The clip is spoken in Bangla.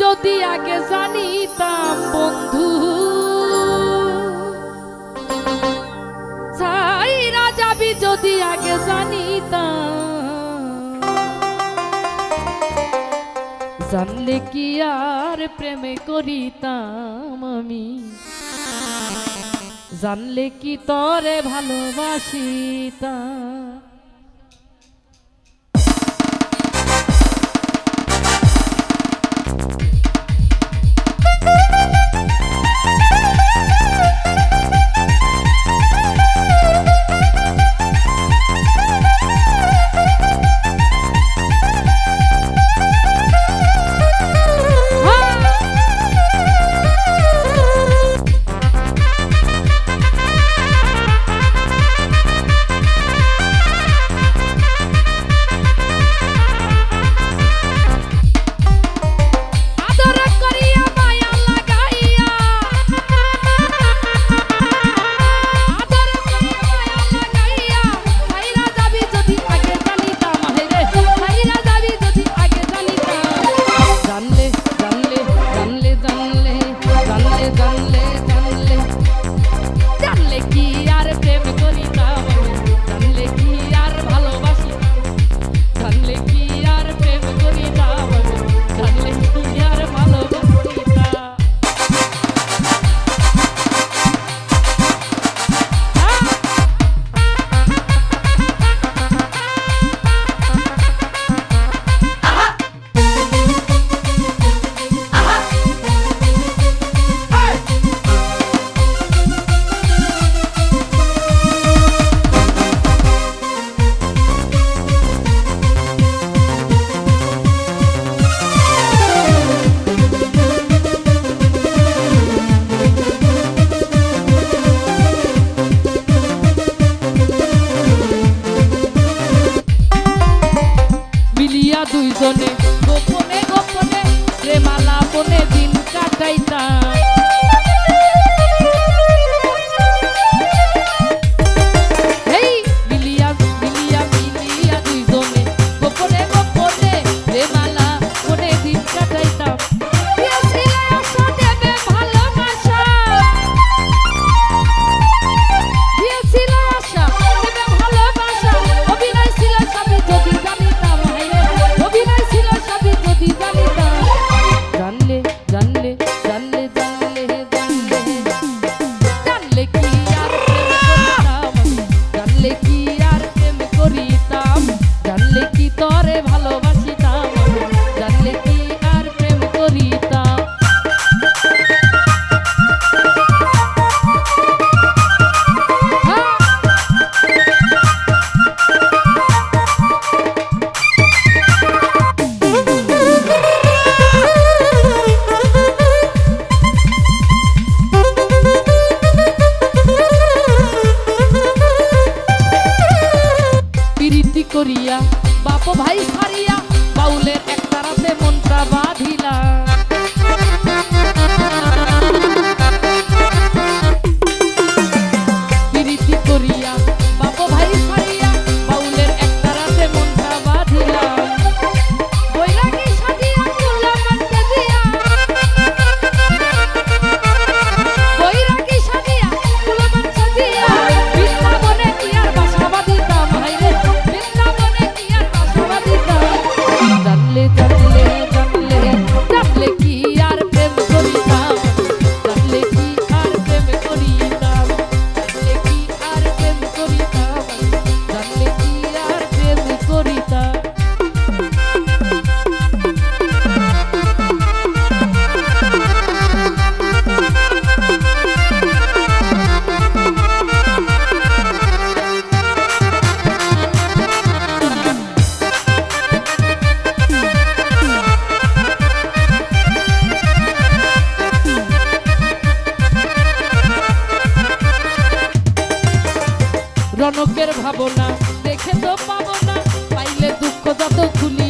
যদি আগে জানিতাম বন্ধু ছাইরা যাবি, যদি আগে জানিতাম, জানলে কি আর প্রেমে করিতাম আমি, জানলে কি তরে ভালোবাসিতাম। দুইজনে গোপনে গোপনে প্রেমালা বনে দিন কাটাইতাম। এই মিলিয়া মিলিয়া মিলিয়া দুইজনে গোপনে গোপনে প্রেমালা বনে দিন কাটাইতাম। করিয়া বাপ ভাই ছাড়িয়া বাউলের একটা রাতে মনটা বাঁধিলা। প্রীতি করিয়া বাপ ভাই ছাড়িয়া বাউলের একটা রাতে মনটা বাঁধিলা। বৈরাগী সাজিয়া কুলা মানতে দিয়া, বৈরাগী সাজিয়া কুলা মানতে দিয়া বৃন্দাবনে কি আর বাসা বাঁধিতাম। হাইরে জানলে জানলে জানলে জানলে কি আর প্রেম করিতাম, জানলে কি আর প্রেম করিতাম, জানলে কি আর প্রেম করিতাম, জানলে কি আর প্রেম করিতাম। রনকের ভাবনা দেখে তো পাবো না, পাইলে দুঃখ যত খুলি